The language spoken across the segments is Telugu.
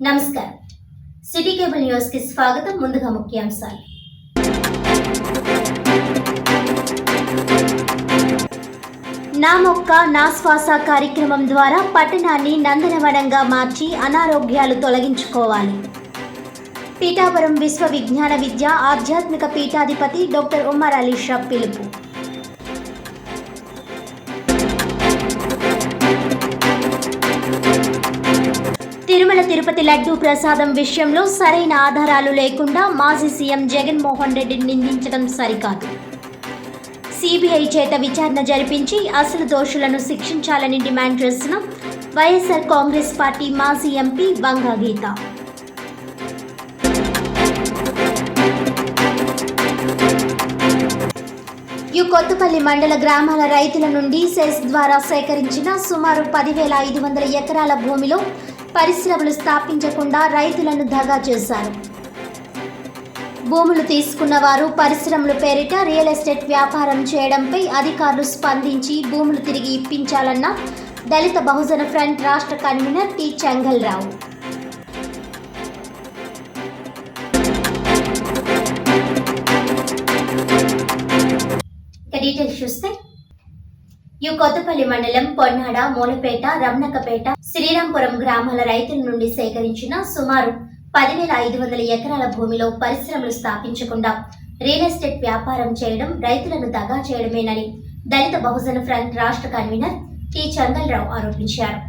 నమస్కారం. సిటీ కేబుల్ న్యూస్ కి స్వాగతం. ముందుగా ముఖ్యాంశాలు. నా మొక్క నా శ్వాస కార్యక్రమం ద్వారా పట్టణాన్ని నందనవనంగా మార్చి అనారోగ్యాలు తొలగించుకోవాలి. పీఠాపురం విశ్వ విజ్ఞాన విద్య ఆధ్యాత్మిక పీఠాధిపతి డాక్టర్ ఉమర్ అలీ షా పిలుపు. తిరుమల తిరుపతి లడ్డూ ప్రసాదం విషయంలో సరైన ఆధారాలు లేకుండా మాజీ సీఎం జగన్మోహన్ రెడ్డిని నిందించడం సరికాదు. సిబిఐ చేత విచారణ జరిపించి అసలు దోషులను శిక్షించాలని డిమాండ్ చేసిన వైఎస్ఆర్ కాంగ్రెస్ పార్టీ మాజీ ఎంపీ వంగా గీత. కొత్తపల్లి మండల గ్రామాల రైతుల నుండి సెస్ ద్వారా సేకరించిన సుమారు 10,500 ఎకరాల భూమిలో పరిశ్రమలు స్థాపించకుండా రైతులను దగా చేశారు. భూములు తీసుకున్న వారు పరిశ్రమల పేరిట రియల్ ఎస్టేట్ వ్యాపారం చేయడంపై అధికారులు స్పందించి భూములు తిరిగి ఇప్పించాలన్న దళిత బహుజన ఫ్రంట్ రాష్ట్ర కన్వీనర్ టి చెంగల్రావు. డీటెయిల్స్ చూస్తే కొత్తపల్లి మండలం పొన్నాడ, మూలపేట, రమణకపేట, శ్రీరాంపురం గ్రామాల రైతుల నుండి సేకరించిన సుమారు 10,500 ఎకరాల భూమిలో పరిశ్రమలు స్థాపించకుండా రియల్ ఎస్టేట్ వ్యాపారం చేయడం రైతులను దగా చేయడమేనని దళిత బహుజన ఫ్రంట్ రాష్ట్ర కన్వీనర్ టి చెంగల్రావు ఆరోపించారు.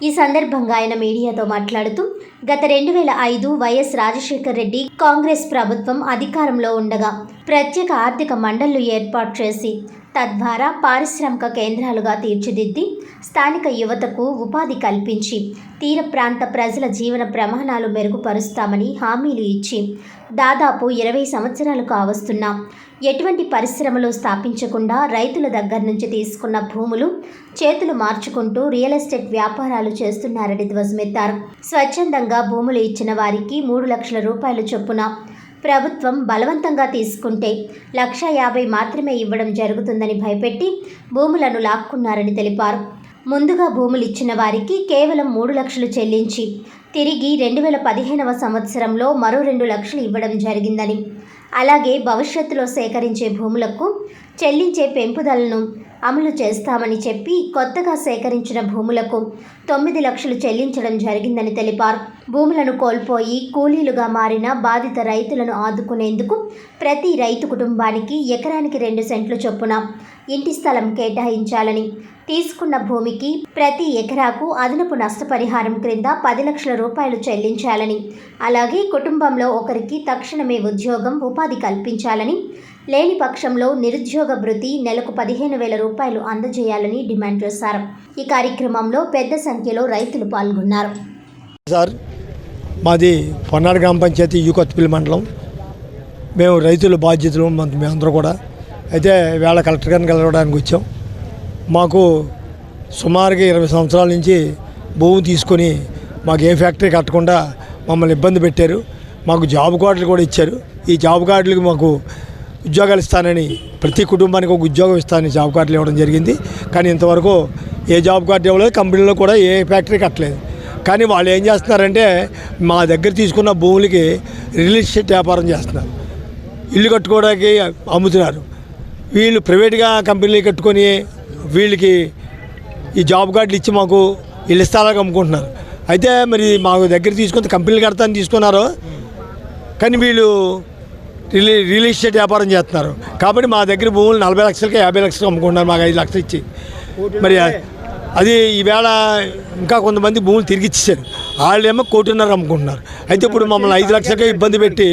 ఈ సందర్భంగా ఆయన మీడియాతో మాట్లాడుతూ గత 2005 వైఎస్ రాజశేఖర్ రెడ్డి కాంగ్రెస్ ప్రభుత్వం అధికారంలో ఉండగా ప్రత్యేక ఆర్థిక మండళ్లు ఏర్పాటు చేసి తద్వారా పారిశ్రామిక కేంద్రాలుగా తీర్చిదిద్ది స్థానిక యువతకు ఉపాధి కల్పించి తీర ప్రాంత ప్రజల జీవన ప్రమాణాలు మెరుగుపరుస్తామని హామీలు ఇచ్చి దాదాపు 20 సంవత్సరాలు కావస్తున్నా ఎటువంటి పరిశ్రమలు స్థాపించకుండా రైతుల దగ్గర నుంచి తీసుకున్న భూములు చేతులు మార్చుకుంటూ రియల్ ఎస్టేట్ వ్యాపారాలు చేస్తున్నారని ధ్వజమెత్తారు. స్వచ్ఛందంగా భూములు ఇచ్చిన వారికి 3 లక్షల రూపాయలు చొప్పున ప్రభుత్వం బలవంతంగా తీసుకుంటే 1,50,000 మాత్రమే ఇవ్వడం జరుగుతుందని భయపెట్టి భూములను లాక్కున్నారని తెలిపారు. ముందుగా భూములు ఇచ్చిన వారికి కేవలం 3 లక్షలు చెల్లించి తిరిగి 2015వ సంవత్సరంలో మరో 2 లక్షలు ఇవ్వడం జరిగిందని, అలాగే భవిష్యత్తులో సేకరించే భూములకు చెల్లించే పెంపుదలను అమలు చేస్తామని చెప్పి కొత్తగా సేకరించిన భూములకు 9 లక్షలు చెల్లించడం జరిగిందని తెలిపారు. భూములను కోల్పోయి కూలీలుగా మారిన బాధిత రైతులను ఆదుకునేందుకు ప్రతి రైతు కుటుంబానికి ఎకరానికి 2 సెంట్లు చొప్పున ఇంటి స్థలం కేటాయించాలని, తీసుకున్న భూమికి ప్రతి ఎకరాకు అదనపు నష్టపరిహారం క్రింద 10 లక్షల రూపాయలు చెల్లించాలని, అలాగే కుటుంబంలో ఒకరికి తక్షణమే ఉద్యోగం ఉపాధి కల్పించాలని, లేని పక్షంలో నిరుద్యోగ భృతి నెలకు 15,000 రూపాయలు అందజేయాలని డిమాండ్ చేశారు. ఈ కార్యక్రమంలో పెద్ద సంఖ్యలో రైతులు పాల్గొన్నారు. సార్, మాది పొన్నాడ గ్రామ పంచాయతీ కొత్తపల్లి మండలం. మేము రైతుల బాధ్యతలు మేమందరూ కూడా అయితే వేళ కలెక్టర్ గారిని కలవడానికి వచ్చాం. మాకు సుమారుగా 20 సంవత్సరాల నుంచి భూమి తీసుకొని మాకు ఏ ఫ్యాక్టరీ కట్టకుండా మమ్మల్ని ఇబ్బంది పెట్టారు. మాకు జాబ్ కార్డులు కూడా ఇచ్చారు. ఈ జాబ్ కార్డులకు మాకు ఉద్యోగాలు ఇస్తానని, ప్రతి కుటుంబానికి ఒక ఉద్యోగం ఇస్తానని జాబ్ కార్డులు ఇవ్వడం జరిగింది. కానీ ఇంతవరకు ఏ జాబ్ కార్డు ఇవ్వలేదు, కంపెనీలో కూడా ఏ ఫ్యాక్టరీ కట్టలేదు. కానీ వాళ్ళు ఏం చేస్తున్నారంటే మా దగ్గర తీసుకున్న భూములకి రియల్ ఎస్టేట్ వ్యాపారం చేస్తున్నారు. ఇల్లు కట్టుకోవడానికి అమ్ముతున్నారు. వీళ్ళు ప్రైవేట్గా కంపెనీలు కట్టుకొని వీళ్ళకి ఈ జాబ్ కార్డులు ఇచ్చి మాకు ఇళ్ళ స్థలాలకు అమ్ముకుంటున్నారు. అయితే మరి మా దగ్గర తీసుకుని కంపెనీలు కడతాను తీసుకున్నారు, కానీ వీళ్ళు రియల్ ఎస్టేట్ వ్యాపారం చేస్తున్నారు. కాబట్టి మా దగ్గర భూములు 40 లక్షలకి 50 లక్షలకు అమ్ముకుంటున్నారు, మాకు 5 లక్షలు ఇచ్చి. మరి అది ఈవేళ ఇంకా కొంతమంది భూములు తిరిగి ఇచ్చేసారు. వాళ్ళేమో 1,50,00,000 అమ్ముకుంటున్నారు. అయితే ఇప్పుడు మమ్మల్ని 5 లక్షలకే ఇబ్బంది పెట్టి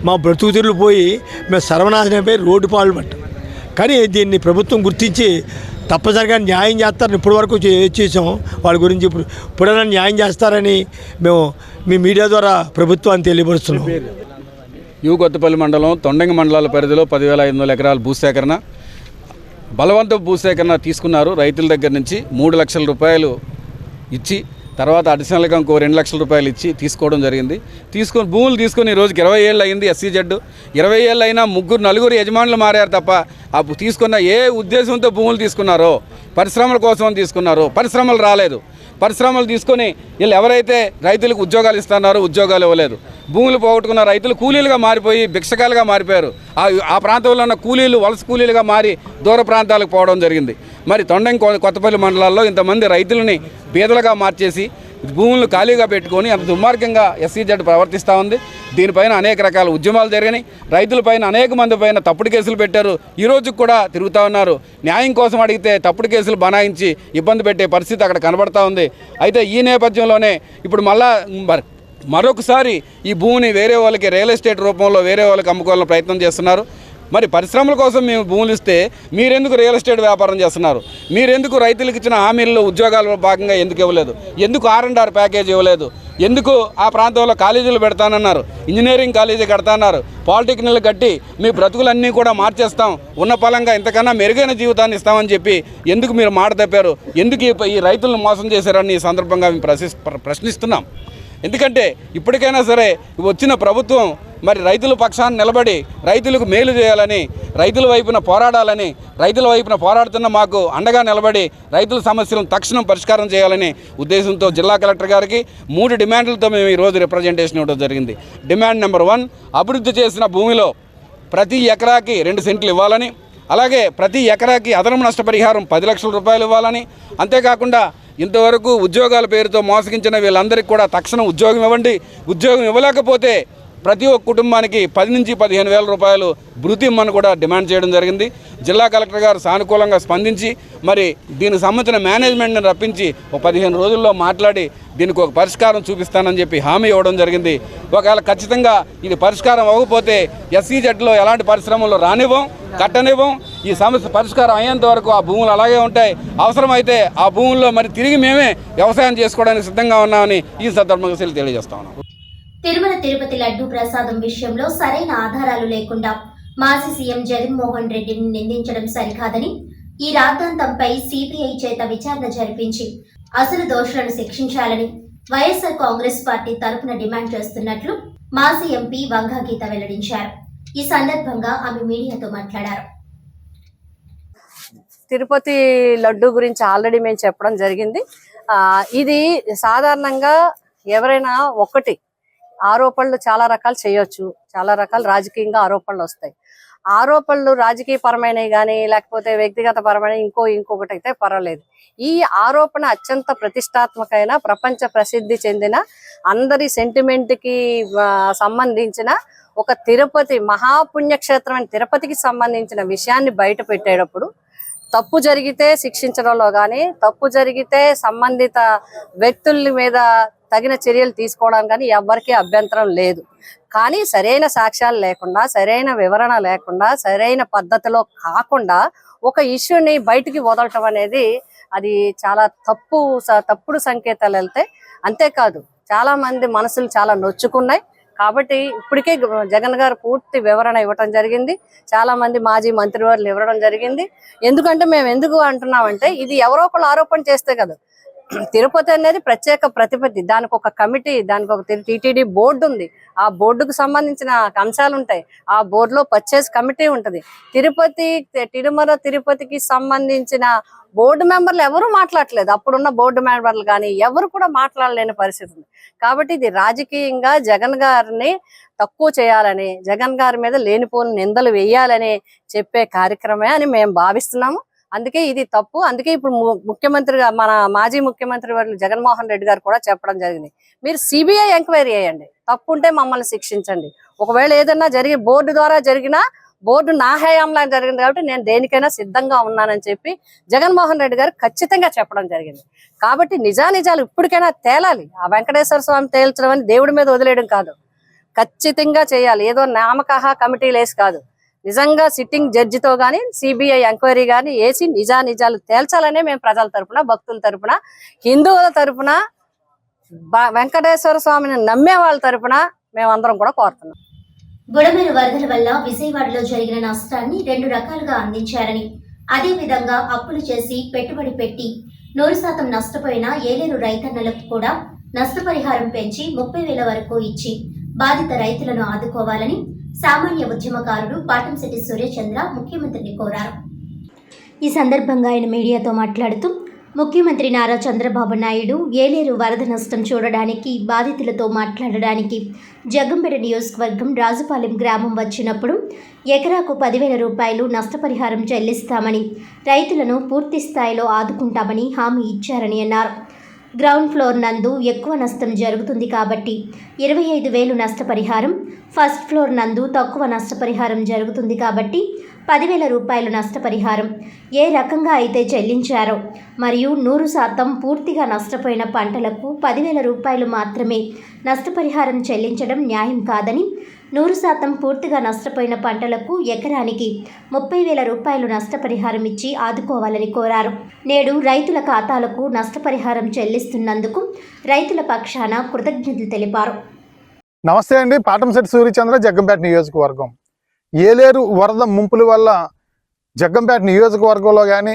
మా బ్రతుకు తీరులు పోయి మేము సర్వనాశనమైపోయి రోడ్డు పాలు పట్టాం. కానీ దీన్ని ప్రభుత్వం గుర్తించి తప్పనిసరిగా న్యాయం చేస్తారని ఇప్పటి వరకు చేసాం. వాళ్ళ గురించి ఇప్పుడైనా న్యాయం చేస్తారని మేము మీ మీడియా ద్వారా ప్రభుత్వాన్ని తెలియపరుస్తున్నాం. కొత్తపల్లి మండలం, తొండంగి మండలాల పరిధిలో 10,500 ఎకరాల భూసేకరణ, బలవంత భూసేకరణ తీసుకున్నారు. రైతుల దగ్గర నుంచి 3 లక్షల రూపాయలు ఇచ్చి తర్వాత అడిషనల్గా ఇంకో 2 లక్షల రూపాయలు ఇచ్చి తీసుకోవడం జరిగింది. భూములు తీసుకొని ఈ రోజుకి 20 ఏళ్ళు అయింది. SCZ 20 ఏళ్ళు అయినా 3-4 యజమానులు మారారు తప్ప ఆ తీసుకున్న ఏ ఉద్దేశంతో భూములు తీసుకున్నారో, పరిశ్రమల కోసం తీసుకున్నారో పరిశ్రమలు రాలేదు. పరిశ్రమలు తీసుకొని వీళ్ళు ఎవరైతే రైతులకు ఉద్యోగాలు ఇస్తున్నారో ఉద్యోగాలు ఇవ్వలేదు. భూములు పోగొట్టుకున్న రైతులు కూలీలుగా మారిపోయి భిక్షకాలుగా మారిపోయారు. ఆ ప్రాంతంలో ఉన్న కూలీలు వలస కూలీలుగా మారి దూర ప్రాంతాలకు పోవడం జరిగింది. మరి తొండంగి కొత్తపల్లి మండలాల్లో ఇంతమంది రైతులని బీదలుగా మార్చేసి భూములను ఖాళీగా పెట్టుకొని అంత దుర్మార్గంగా ఎస్సీజెడ్ ప్రవర్తిస్తూ ఉంది. దీనిపైన అనేక రకాల ఉద్యమాలు జరిగినాయి. రైతులపైన అనేక మంది పైన తప్పుడు కేసులు పెట్టారు. ఈ రోజు కూడా తిరుగుతూ ఉన్నారు. న్యాయం కోసం అడిగితే తప్పుడు కేసులు బనాయించి ఇబ్బంది పెట్టే పరిస్థితి అక్కడ కనబడతా ఉంది. అయితే ఈ నేపథ్యంలోనే ఇప్పుడు మరొకసారి ఈ భూమిని వేరే వాళ్ళకి రియల్ ఎస్టేట్ రూపంలో వేరే వాళ్ళకి అమ్ముకోవాలని ప్రయత్నం చేస్తున్నారు. మరి పరిశ్రమల కోసం మేము భూములు ఇస్తే మీరెందుకు రియల్ ఎస్టేట్ వ్యాపారం చేస్తున్నారు? మీరెందుకు రైతులకు ఇచ్చిన హామీల్లో ఉద్యోగాల్లో భాగంగా ఎందుకు ఇవ్వలేదు? ఎందుకు R&R ప్యాకేజ్ ఇవ్వలేదు? ఎందుకు ఆ ప్రాంతంలో కాలేజీలు పెడతానన్నారు, ఇంజనీరింగ్ కాలేజీ కడతాన్నారు, పాలిటెక్నిక్లు కట్టి మీ బ్రతుకులన్నీ కూడా మార్చేస్తాం, ఉన్న ఫలంగా ఇంతకన్నా మెరుగైన జీవితాన్ని ఇస్తామని చెప్పి ఎందుకు మీరు మాట తప్పారు? ఎందుకు ఈ రైతులను మోసం చేశారని ఈ సందర్భంగా మేము ప్రశ్నిస్తున్నాం. ఎందుకంటే ఇప్పటికైనా సరే వచ్చిన ప్రభుత్వం మరి రైతుల పక్షాన్ని నిలబడి రైతులకు మేలు చేయాలని, రైతుల వైపున పోరాడాలని, రైతుల వైపున పోరాడుతున్న మాకు అండగా నిలబడి రైతుల సమస్యలను తక్షణం పరిష్కారం చేయాలని ఉద్దేశంతో జిల్లా కలెక్టర్ గారికి 3 డిమాండ్లతో మేము ఈరోజు రిప్రజెంటేషన్ ఇవ్వడం జరిగింది. డిమాండ్ నెంబర్ 1, అభివృద్ధి చేసిన భూమిలో ప్రతి ఎకరాకి 2 సెంట్లు ఇవ్వాలని, అలాగే ప్రతి ఎకరాకి అదనపు నష్టపరిహారం 10 లక్షల రూపాయలు ఇవ్వాలని, అంతేకాకుండా ఇంతవరకు ఉద్యోగాల పేరుతో మోసగించిన వీళ్ళందరికీ కూడా తక్షణం ఉద్యోగం ఇవ్వండి. ఉద్యోగం ఇవ్వలేకపోతే ప్రతి ఒక్క కుటుంబానికి 10 నుంచి 15 వేల రూపాయలు భృతి ఇమ్మని కూడా డిమాండ్ చేయడం జరిగింది. జిల్లా కలెక్టర్ గారు సానుకూలంగా స్పందించి మరి దీనికి సంబంధించిన మేనేజ్మెంట్ని రప్పించి ఒక 15 రోజుల్లో మాట్లాడి దీనికి ఒక పరిష్కారం చూపిస్తానని చెప్పి హామీ ఇవ్వడం జరిగింది. ఒకవేళ ఖచ్చితంగా ఇది పరిష్కారం అవ్వకపోతే ఎస్సీజెడ్లో ఎలాంటి పరిశ్రమలు రానివ్వం, కట్టనివ్వం. ఈ సమస్య పరిష్కారం అయ్యేంత వరకు ఆ భూములు అలాగే ఉంటాయి. అవసరమైతే ఆ భూముల్లో మరి తిరిగి మేమే వ్యవసాయం చేసుకోవడానికి సిద్ధంగా ఉన్నామని ఈ సందర్భంగా తెలియజేస్తా ఉన్నాం. తిరుమల తిరుపతి లడ్డూ ప్రసాదం విషయంలో సరైన ఆధారాలు లేకుండా మాజీ సీఎం జగన్మోహన్ రెడ్డిని నిందించడం సరికాదని, ఈ రాద్ధాంతంపై సిబిఐ చేత విచారణ జరిపించి అసలు దోషులను శిక్షించాలని వైఎస్ఆర్ కాంగ్రెస్ పార్టీ తరఫున డిమాండ్ చేస్తున్నట్లు మాజీ ఎంపీ వంగా గీత వెల్లడించారు. ఈ సందర్భంగా ఆమె మీడియాతో మాట్లాడారు. తిరుపతి లడ్డు గురించి ఆల్రెడీ మేము చెప్పడం జరిగింది. ఇది సాధారణంగా ఎవరైనా ఒకటి ఆరోపణలు చాలా రకాలు చేయొచ్చు, చాలా రకాల రాజకీయంగా ఆరోపణలు వస్తాయి. ఆరోపణలు రాజకీయ పరమైనవి కానీ లేకపోతే వ్యక్తిగత పరమైన ఇంకొకటి అయితే పర్వాలేదు. ఈ ఆరోపణ అత్యంత ప్రతిష్టాత్మకమైన, ప్రపంచ ప్రసిద్ధి చెందిన, అందరి సెంటిమెంట్ కి సంబంధించిన ఒక తిరుపతి మహాపుణ్యక్షేత్రమైన తిరుపతికి సంబంధించిన విషయాన్ని బయట పెట్టేటప్పుడు తప్పు జరిగితే శిక్షించడంలో కానీ, తప్పు జరిగితే సంబంధిత వ్యక్తుల మీద తగిన చర్యలు తీసుకోవడం కానీ ఎవరికీ అభ్యంతరం లేదు. కానీ సరైన సాక్ష్యాలు లేకుండా, సరైన వివరణ లేకుండా, సరైన పద్ధతిలో కాకుండా ఒక ఇష్యూని బయటికి వదలటం అనేది అది చాలా తప్పుడు సంకేతాలు వెళ్తాయి. అంతేకాదు చాలా మంది మనసులు చాలా నొచ్చుకున్నాయి. కాబట్టి ఇప్పటికే జగన్ గారు పూర్తి వివరణ ఇవ్వటం జరిగింది. చాలా మంది మాజీ మంత్రివర్యులు ఇవ్వడం జరిగింది. ఎందుకంటే మేము ఎందుకు అంటున్నామంటే ఇది ఎవరో ఒకళ్ళు ఆరోపణ చేస్తే కదా. తిరుపతి అనేది ప్రత్యేక ప్రతిపత్తి, దానికి ఒక కమిటీ, దానికి ఒక టీటీడీ బోర్డు ఉంది. ఆ బోర్డుకు సంబంధించిన అంశాలు ఉంటాయి. ఆ బోర్డులో పర్చేస్ కమిటీ ఉంటుంది. తిరుమల తిరుపతికి సంబంధించిన బోర్డు మెంబర్లు ఎవరు మాట్లాడలేదు. అప్పుడున్న బోర్డు మెంబర్లు కానీ ఎవరు కూడా మాట్లాడలేని పరిస్థితి ఉంది. కాబట్టి ఇది రాజకీయంగా జగన్ గారిని తక్కువ చేయాలని, జగన్ గారి మీద లేనిపోని నిందలు వేయాలని చెప్పే కార్యక్రమే అని మేము భావిస్తున్నాము. అందుకే ఇది తప్పు. అందుకే ఇప్పుడు ముఖ్యమంత్రిగా మన మాజీ ముఖ్యమంత్రి వర్యులు జగన్మోహన్ రెడ్డి గారు కూడా చెప్పడం జరిగింది, మీరు సిబిఐ ఎంక్వైరీ చేయండి, తప్పు ఉంటే మమ్మల్ని శిక్షించండి. ఒకవేళ ఏదన్నా జరిగి బోర్డు ద్వారా జరిగినా, బోర్డు నా హయాంలో జరిగింది కాబట్టి నేను దేనికైనా సిద్ధంగా ఉన్నానని చెప్పి జగన్మోహన్ రెడ్డి గారు ఖచ్చితంగా చెప్పడం జరిగింది. కాబట్టి నిజానిజాలు ఇప్పటికైనా తేలాలి. ఆ వెంకటేశ్వర స్వామి తేల్చడం అని దేవుడి మీద వదిలేయడం కాదు, ఖచ్చితంగా చేయాలి. ఏదో నామకహ కమిటీలు వేసి కాదు, నిజంగా సిట్టింగ్ జడ్జితో గానీ సిబిఐ ఎంక్వైరీ గానీ వేసి నిజాలు తేల్చాలనే మేము ప్రజల తరపున, భక్తుల తరపున, హిందువుల తరపున, వెంకటేశ్వర స్వామిని నమ్మే వాళ్ళ తరపున మేమందరం కూడా కోరుతున్నాం. బుడమేరు వరదల వల్ల విజయవాడలో జరిగిన నష్టాన్ని 2 రకాలుగా అందించారని, అదేవిధంగా అప్పులు చేసి పెట్టుబడి పెట్టి 100% నష్టపోయిన ఏలేరు రైతన్నలకు కూడా నష్టపరిహారం పెంచి 30,000 వరకు ఇచ్చి బాధిత రైతులను ఆదుకోవాలని సామాన్య ఉద్యమకారుడు పాటంశెట్టి సూర్యచంద్ర ముఖ్యమంత్రిని కోరారు. ఈ సందర్భంగా ఆయన మీడియాతో మాట్లాడుతూ, ముఖ్యమంత్రి నారా చంద్రబాబు నాయుడు ఏలేరు వరద నష్టం చూడడానికి బాధితులతో మాట్లాడడానికి జగ్గంపేట నియోజకవర్గం రాజుపాలెం గ్రామం వచ్చినప్పుడు ఎకరాకు 10,000 రూపాయలు నష్టపరిహారం చెల్లిస్తామని, రైతులను పూర్తి స్థాయిలో ఆదుకుంటామని హామీ ఇచ్చారని అన్నారు. గ్రౌండ్ ఫ్లోర్ నందు ఎక్కువ నష్టం జరుగుతుంది కాబట్టి 25,000 నష్టపరిహారం, ఫస్ట్ ఫ్లోర్ నందు తక్కువ నష్టపరిహారం జరుగుతుంది కాబట్టి 10,000 రూపాయలు నష్టపరిహారం ఏ రకంగా అయితే చెల్లించారో మరియు 100% పూర్తిగా నష్టపోయిన పంటలకు 10,000 రూపాయలు మాత్రమే నష్టపరిహారం చెల్లించడం న్యాయం కాదని, 100% పూర్తిగా నష్టపోయిన పంటలకు ఎకరానికి 30,000 రూపాయలు నష్టపరిహారం ఇచ్చి ఆదుకోవాలని కోరారు. నేడు రైతుల ఖాతాలకు నష్టపరిహారం చెల్లిస్తున్నందుకు రైతుల పక్షాన కృతజ్ఞతలు తెలిపారు. నమస్తే అండి. పాటంశెట్టి సూర్యచంద్ర, జగ్గంపేట నియోజకవర్గం. ఏలేరు వరద ముంపుల వల్ల జగ్గంపేట నియోజకవర్గంలో కానీ,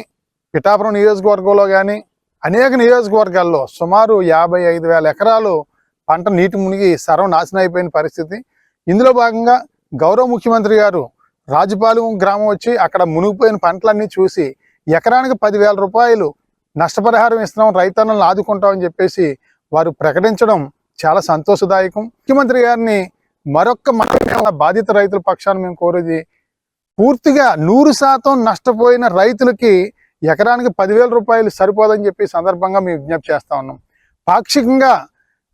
పిఠాపురం నియోజకవర్గంలో కానీ అనేక నియోజకవర్గాల్లో సుమారు 55,000 ఎకరాలు పంట నీటి మునిగి సర్వనాశనం అయిపోయిన పరిస్థితి. ఇందులో భాగంగా గౌరవ ముఖ్యమంత్రి గారు రాజుపాలెం గ్రామం వచ్చి అక్కడ మునిగిపోయిన పంటలన్నీ చూసి ఎకరానికి 10,000 రూపాయలు నష్టపరిహారం ఇస్తున్నాం, రైతన్నలను ఆదుకుంటామని చెప్పేసి వారు ప్రకటించడం చాలా సంతోషదాయకం. ముఖ్యమంత్రి గారిని మరొక్క బాధిత రైతుల పక్షాన మేము కోరేది, పూర్తిగా 100% నష్టపోయిన రైతులకి ఎకరానికి 10,000 రూపాయలు సరిపోదని చెప్పి సందర్భంగా మేము విజ్ఞప్తి చేస్తా ఉన్నాం. పాక్షికంగా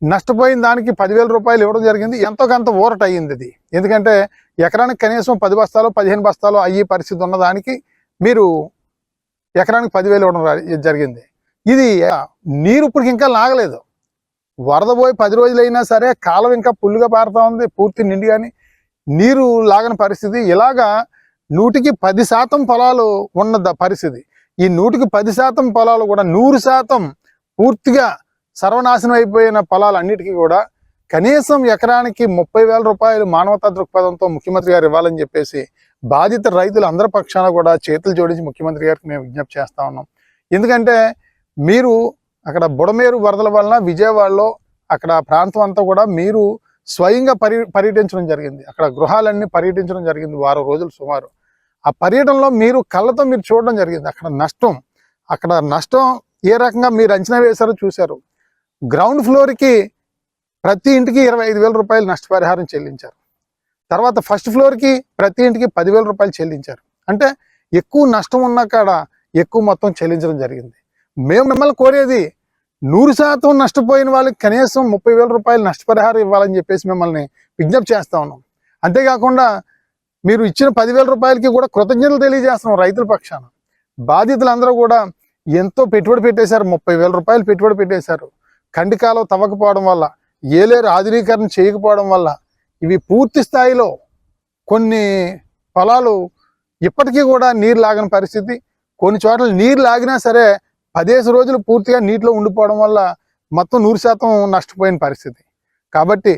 నష్టపోయిన దానికి 10,000 రూపాయలు ఇవ్వడం జరిగింది. ఎంతో కొంత ఊరట అయ్యింది ఇది. ఎందుకంటే ఎకరానికి కనీసం 10 బస్తాలు 15 బస్తాలు అయ్యే పరిస్థితి ఉన్నదానికి మీరు ఎకరానికి 10,000 ఇవ్వడం జరిగింది. ఇది నీరు ఇప్పటికి ఇంకా లాగలేదు. వరద పోయి 10 రోజులైనా సరే కాలం ఇంకా పుల్లుగా పారుతా ఉంది, పూర్తి నిండి కానీ నీరు లాగని పరిస్థితి. ఇలాగా 100% పొలాలు ఉన్న పరిస్థితి. ఈ 110% పొలాలు కూడా 100% పూర్తిగా సర్వనాశనం అయిపోయిన పొలాలన్నిటికీ కూడా కనీసం ఎకరానికి 30,000 రూపాయలు మానవతా దృక్పథంతో ముఖ్యమంత్రి గారు ఇవ్వాలని చెప్పేసి బాధిత రైతులు అందరి పక్షాన కూడా చేతులు జోడించి ముఖ్యమంత్రి గారికి మేము విజ్ఞప్తి చేస్తా ఉన్నాం. ఎందుకంటే మీరు అక్కడ బుడమేరు వరదల వలన విజయవాడలో అక్కడ ప్రాంతం అంతా కూడా మీరు స్వయంగా పర్యటించడం జరిగింది. అక్కడ గృహాలన్నీ పర్యటించడం జరిగింది 1 వారం రోజులు సుమారు. ఆ పర్యటనలో మీరు కళ్ళతో మీరు చూడడం జరిగింది. అక్కడ నష్టం ఏ రకంగా మీరు అంచనా వేశారో చూశారు. గ్రౌండ్ ఫ్లోర్కి ప్రతి ఇంటికి 25,000 రూపాయలు నష్టపరిహారం చెల్లించారు. తర్వాత ఫస్ట్ ఫ్లోర్కి ప్రతి ఇంటికి 10,000 రూపాయలు చెల్లించారు. అంటే ఎక్కువ నష్టం ఉన్న కాడ ఎక్కువ మొత్తం చెల్లించడం జరిగింది. మేము మిమ్మల్ని కోరేది 100% నష్టపోయిన వాళ్ళకి కనీసం 30,000 రూపాయలు నష్టపరిహారం ఇవ్వాలని చెప్పేసి మిమ్మల్ని విజ్ఞప్తి చేస్తా ఉన్నాం. అంతేకాకుండా మీరు ఇచ్చిన 10,000 రూపాయలకి కూడా కృతజ్ఞతలు తెలియజేస్తున్నాం రైతుల పక్షాన. బాధితులందరూ కూడా ఎంతో పెట్టుబడి పెట్టేశారు, 30,000 రూపాయలు పెట్టుబడి పెట్టేశారు. కండికాలం తవ్వకపోవడం వల్ల, ఏలేరు ఆధునీకరణ చేయకపోవడం వల్ల ఇవి పూర్తి స్థాయిలో కొన్ని పొలాలు ఇప్పటికీ కూడా నీరు లాగని పరిస్థితి. కొన్ని చోట్ల నీరు లాగినా సరే 15 రోజులు పూర్తిగా నీటిలో ఉండిపోవడం వల్ల మొత్తం 100% నష్టపోయిన పరిస్థితి. కాబట్టి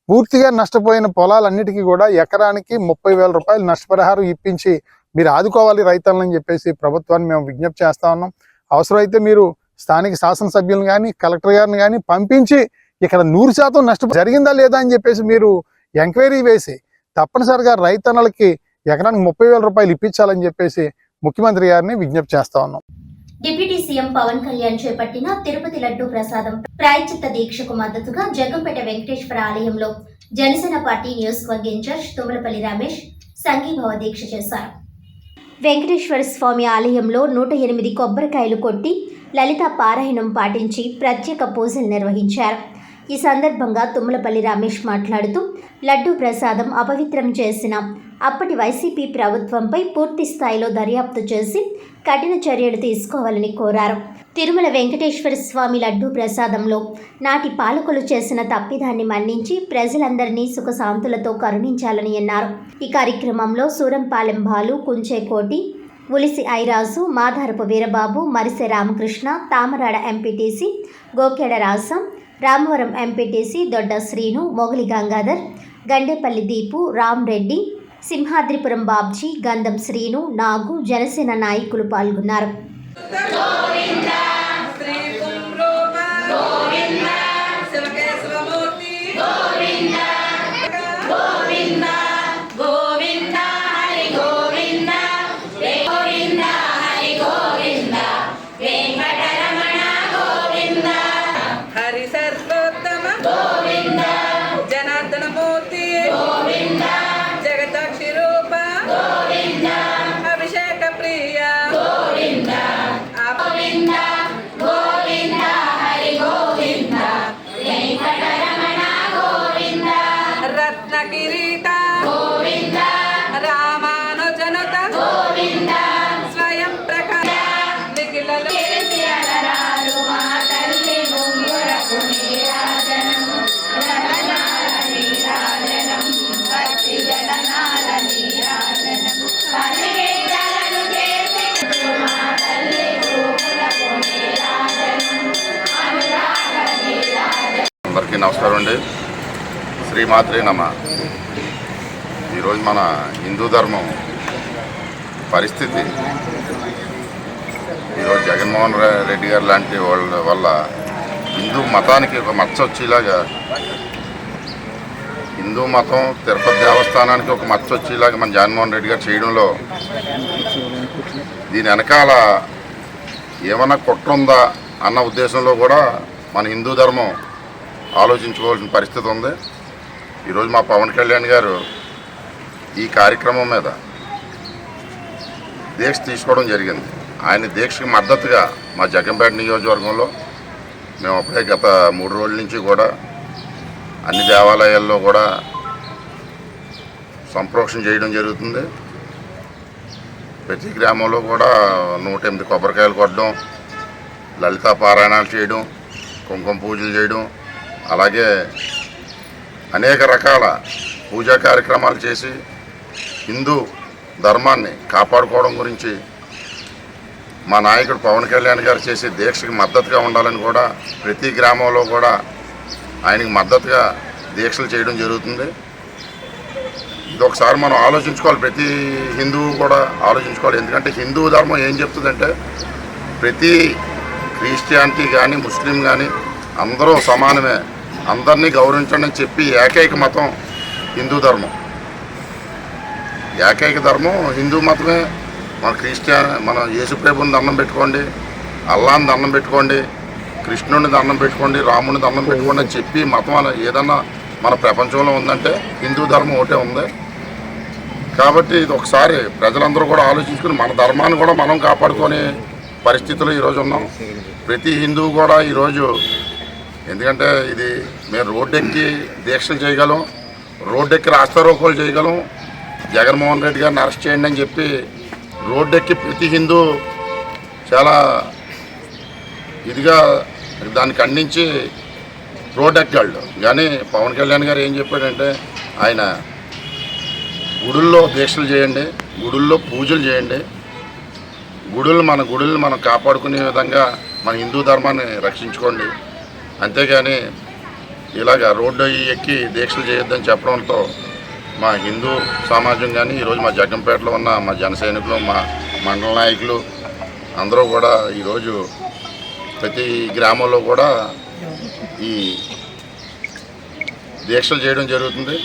పూర్తిగా నష్టపోయిన పొలాలన్నిటికీ కూడా ఎకరానికి 30,000 రూపాయలు నష్టపరిహారం ఇప్పించి మీరు ఆదుకోవాలి రైతులని చెప్పేసి ప్రభుత్వాన్ని మేము విజ్ఞప్తి చేస్తా ఉన్నాం. అవసరమైతే మీరు స్థానిక శాసనసభ్యులను కానీ కలెక్టర్ గారిని కానీ పంపించి ఇక్కడ 100% నష్టం జరిగిందా లేదా అని చెప్పేసి మీరు ఎంక్వైరీ వేసి తప్పనిసరిగా రైతన్నలకి ఎకరానికి 30,000 రూపాయలు ఇప్పించాలని చెప్పేసి ముఖ్యమంత్రి గారిని విజ్ఞప్తి చేస్తా ఉన్నాం. డిప్యూటీ సీఎం పవన్ కళ్యాణ్ చేపట్టిన తిరుపతి లడ్డూ ప్రసాదం ప్రాయశ్చిత్త దీక్షకు మద్దతుగా జగ్గంపేట వెంకటేశ్వర ఆలయంలో జనసేన పార్టీ నియోజకవర్గ ఇన్ఛార్జ్ తుమ్మలపల్లి రమేష్ సంఘీభావ దీక్ష చేశారు. వెంకటేశ్వర స్వామి ఆలయంలో 108 కొబ్బరికాయలు కొట్టి లలిత పారాయణం పాటించి ప్రత్యేక పూజలు నిర్వహించారు. ఈ సందర్భంగా తుమ్మలపల్లి రమేష్ మాట్లాడుతూ లడ్డూ ప్రసాదం అపవిత్రం చేసిన అప్పటి వైసీపీ ప్రభుత్వంపై పూర్తి స్థాయిలో దర్యాప్తు చేసి కఠిన చర్యలు తీసుకోవాలని కోరారు. తిరుమల వెంకటేశ్వర స్వామి లడ్డూ ప్రసాదంలో నాటి పాలకులు చేసిన తప్పిదాన్ని మన్నించి ప్రజలందరినీ సుఖశాంతులతో కరుణించాలని అన్నారు. ఈ కార్యక్రమంలో సూరంపాలెం బాలు, కుంచేకోటి, ఉలిసి ఐరాజు, మాధారపు వీరబాబు, మరిసె రామకృష్ణ, తామరాడ ఎంపీటీసీ గోకెడ రాసం, రామవరం ఎంపీటీసీ దొడ్డ శ్రీను, మొగలి గంగాధర్, గండేపల్లి దీపు, రామ్ రెడ్డి, సింహాద్రిపురం బాబ్జీ, గంధం శ్రీను, నాగు, జనసేన నాయకులు పాల్గొన్నారు. వెంకటరమణ అందరికీ నమస్కారం అండి. శ్రీమాత్రే నమః. ఈరోజు మన హిందూ ధర్మం పరిస్థితి ఈరోజు జగన్మోహన్ రెడ్డి గారు లాంటి వాళ్ళ వల్ల హిందూ మతానికి ఒక మచ్చ వచ్చేలాగా, హిందూ మతం తిరుపతి దేవస్థానానికి ఒక మచ్చ వచ్చేలాగా మన జగన్మోహన్ రెడ్డి గారు చేయడంలో దీని వెనకాల ఏమన్నా కుట్ర ఉందా అన్న ఉద్దేశంలో కూడా మన హిందూ ధర్మం ఆలోచించుకోవాల్సిన పరిస్థితి ఉంది. ఈరోజు మా పవన్ కళ్యాణ్ గారు ఈ కార్యక్రమం మీద దీక్ష తీసుకోవడం జరిగింది. ఆయన దీక్షకి మద్దతుగా మా జగ్గంపేట నియోజకవర్గంలో మేము అప్పుడే గత 3 రోజుల నుంచి కూడా అన్ని దేవాలయాల్లో కూడా సంప్రోక్షణ చేయడం జరుగుతుంది. ప్రతి గ్రామంలో కూడా 108 కొబ్బరికాయలు కొట్టడం, లలితా పారాయణాలు చేయడం, కుంకుమ పూజలు చేయడం, అలాగే అనేక రకాల పూజా కార్యక్రమాలు చేసి హిందూ ధర్మాన్ని కాపాడుకోవడం గురించి మా నాయకుడు పవన్ కళ్యాణ్ గారు చేసే దీక్షకి మద్దతుగా ఉండాలని కూడా ప్రతి గ్రామంలో కూడా ఆయనకి మద్దతుగా దీక్షలు చేయడం జరుగుతుంది. ఇది ఒకసారి మనం ఆలోచించుకోవాలి, ప్రతి హిందువు కూడా ఆలోచించుకోవాలి. ఎందుకంటే హిందూ ధర్మం ఏం చెప్తుందంటే ప్రతి క్రిస్టియానిటీ కానీ ముస్లిం కానీ అందరూ సమానమే, అందరినీ గౌరవించండి అని చెప్పి ఏకైక మతం హిందూ ధర్మం. ఏకైక ధర్మం హిందూ మతమే. మన యేసుప్రభుని దండం పెట్టుకోండి, అల్లాని దండం పెట్టుకోండి, కృష్ణుని దండం పెట్టుకోండి, రాముని దండం పెట్టుకోండి అని చెప్పి మతం ఏదన్నా మన ప్రపంచంలో ఉందంటే హిందూ ధర్మం ఒకటే ఉంది. కాబట్టి ఇది ఒకసారి ప్రజలందరూ కూడా ఆలోచించుకుని మన ధర్మాన్ని కూడా మనం కాపాడుకునే పరిస్థితుల్లో ఈరోజు ఉన్నాం. ప్రతి హిందువు కూడా ఈరోజు, ఎందుకంటే ఇది మేము రోడ్డెక్కి దీక్షలు చేయగలం, రోడ్డెక్కి రాస్తారోకోలు చేయగలం, జగన్మోహన్ రెడ్డి గారిని అరెస్ట్ చేయండి అని చెప్పి రోడ్డెక్కి ప్రతి హిందూ చాలా ఇదిగా దాన్ని ఖండించి రోడ్డెక్కాళ్ళు. కానీ పవన్ కళ్యాణ్ గారు ఏం చెప్పాడంటే ఆయన గుడుల్లో దీక్షలు చేయండి, గుడుల్లో పూజలు చేయండి, మన గుడుల్ని మనం కాపాడుకునే విధంగా మన హిందూ ధర్మాన్ని రక్షించుకోండి, అంతేగాని ఇలాగ రోడ్డు ఎక్కి దీక్షలు చేయొద్దని చెప్పడంతో మా హిందూ సమాజం కానీ ఈరోజు మా జగ్గంపేటలో ఉన్న మా జన సైనికులు, మా మండల నాయకులు అందరూ కూడా ఈరోజు ప్రతి గ్రామంలో కూడా ఈ దీక్షలు చేయడం జరుగుతుంది.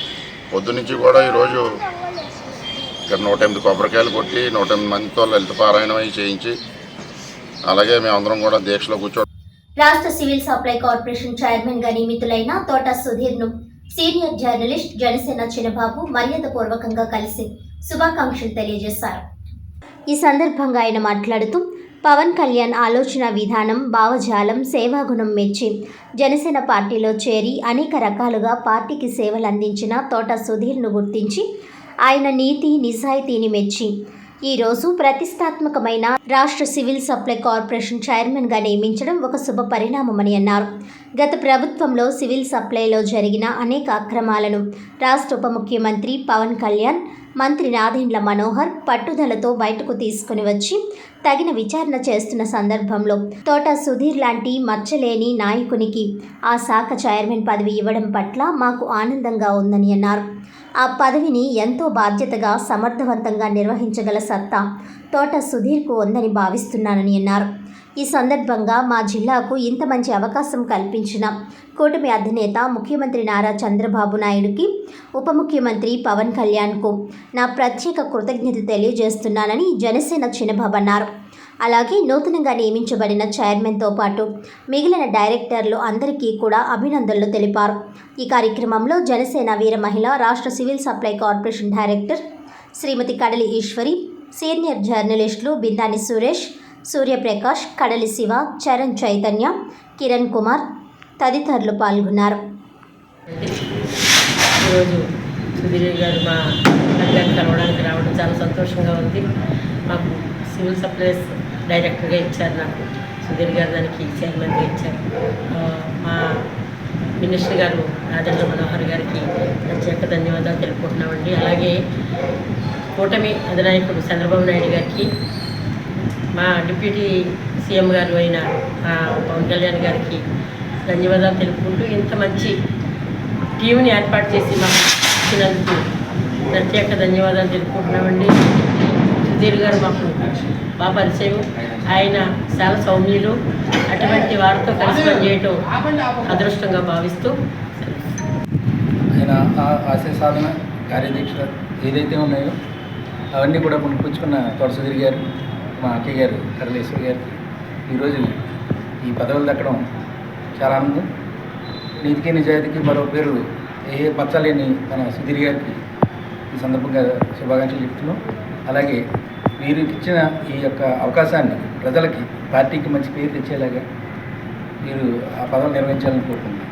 పొద్దునుంచి కూడా ఈరోజు ఇక్కడ 108 కొబ్బరికాయలు కొట్టి 108 మందితో లలిత పారాయణం అవి చేయించి అలాగే మేమందరం కూడా దీక్షలో కూర్చో. రాష్ట్ర సివిల్ సప్లై కార్పొరేషన్ చైర్మన్ గా నియమితులైన తోట సుధీర్ ను సీనియర్ జర్నలిస్ట్ జనసేన చిన్నబాబు మర్యాదపూర్వకంగా కలిసి శుభాకాంక్షలు తెలియజేశారు. ఈ సందర్భంగా ఆయన మాట్లాడుతూ పవన్ కళ్యాణ్ ఆలోచన విధానం, భావజాలం, సేవాగుణం మెచ్చి జనసేన పార్టీలో చేరి అనేక రకాలుగా పార్టీకి సేవలు అందించిన తోట సుధీర్ను గుర్తించి ఆయన నీతి నిజాయితీని మెచ్చి ఈరోజు ప్రతిష్టాత్మకమైన రాష్ట్ర సివిల్ సప్లై కార్పొరేషన్ చైర్మన్గా నియమించడం ఒక శుభ పరిణామమని అన్నారు. గత ప్రభుత్వంలో సివిల్ సప్లైలో జరిగిన అనేక అక్రమాలను రాష్ట్ర ఉప ముఖ్యమంత్రి పవన్ కళ్యాణ్, మంత్రి నాదెండ్ల మనోహర్ పట్టుదలతో బయటకు తీసుకుని వచ్చి తగిన విచారణ చేస్తున్న సందర్భంలో తోట సుధీర్ లాంటి మచ్చలేని నాయకునికి ఆ శాఖ చైర్మన్ పదవి ఇవ్వడం పట్ల మాకు ఆనందంగా ఉందని అన్నారు. ఆ పదవిని ఎంతో బాధ్యతగా సమర్థవంతంగా నిర్వహించగల సత్తా తోట సుధీర్కు ఉందని భావిస్తున్నానని అన్నారు. ఈ సందర్భంగా మా జిల్లాకు ఇంత మంచి అవకాశం కల్పించిన కూటమి అధినేత ముఖ్యమంత్రి నారా చంద్రబాబు నాయుడుకి, ఉప ముఖ్యమంత్రి పవన్ కళ్యాణ్కు నా ప్రత్యేక కృతజ్ఞత తెలియజేస్తున్నానని జనసేన చిన్నబాబు అన్నారు. అలాగే నూతనంగా నియమించబడిన చైర్మన్తో పాటు మిగిలిన డైరెక్టర్లు అందరికీ కూడా అభినందనలు తెలిపారు. ఈ కార్యక్రమంలో జనసేన వీర మహిళ రాష్ట్ర సివిల్ సప్లై కార్పొరేషన్ డైరెక్టర్ శ్రీమతి కడలి ఈశ్వరి, సీనియర్ జర్నలిస్టులు బిందాని సురేష్, సూర్యప్రకాష్, కడలి శివ, చరణ్ చైతన్య, కిరణ్ కుమార్ తదితరులు పాల్గొన్నారు. ఈరోజు సుధీర్ గారు మా కళ్యాణ్ కలవడానికి రావడం చాలా సంతోషంగా ఉంది. మాకు సివిల్ సప్లైస్ డైరెక్టర్గా ఇచ్చారు, నాకు సుధీర్ గారు దానికి చైర్మన్గా ఇచ్చారు. మా మినిస్టర్ గారు నాదెండ్ల మనోహర్ గారికి ప్రత్యేక ధన్యవాదాలు తెలుపుకుంటున్నామండి. అలాగే కూటమి అధినాయకుడు చంద్రబాబు నాయుడు గారికి, మా డిప్యూటీ సీఎం గారు అయిన పవన్ కళ్యాణ్ గారికి ధన్యవాదాలు తెలుపుకుంటూ ఇంత మంచి టీంని ఏర్పాటు చేసి మాకు ఇచ్చినందుకు ప్రత్యేక ధన్యవాదాలు తెలుపుకుంటున్నామండి. సుధీర్ గారు మాకు బాగా పరిచయం. ఆయన చాలా సౌమ్యులు. అటువంటి వారితో కలిసి పనిచేయటం అదృష్టంగా భావిస్తూ ఆయన ఆశయ సాధన కార్యదీక్ష ఏదైతే ఉన్నాయో అవన్నీ కూడా పుణుకుపుచ్చుకున్న తోట సుధీర్ గారు, మా అక్కయ్య గారు కరళేశ్వరి గారికి ఈరోజు ఈ పదవులు దక్కడం చాలా ఆనందం. నీతికి నిజాయితీకి మరో పేరు ఏ పచ్చలేని మన సుధీర్ గారికి ఈ సందర్భంగా శుభాకాంక్షలు చెప్తున్నాం. అలాగే వీరికి ఇచ్చిన ఈ యొక్క అవకాశాన్ని ప్రజలకి, పార్టీకి మంచి పేరు తెచ్చేలాగా మీరు ఆ పదవులు నిర్వహించాలని కోరుకుంటున్నాం.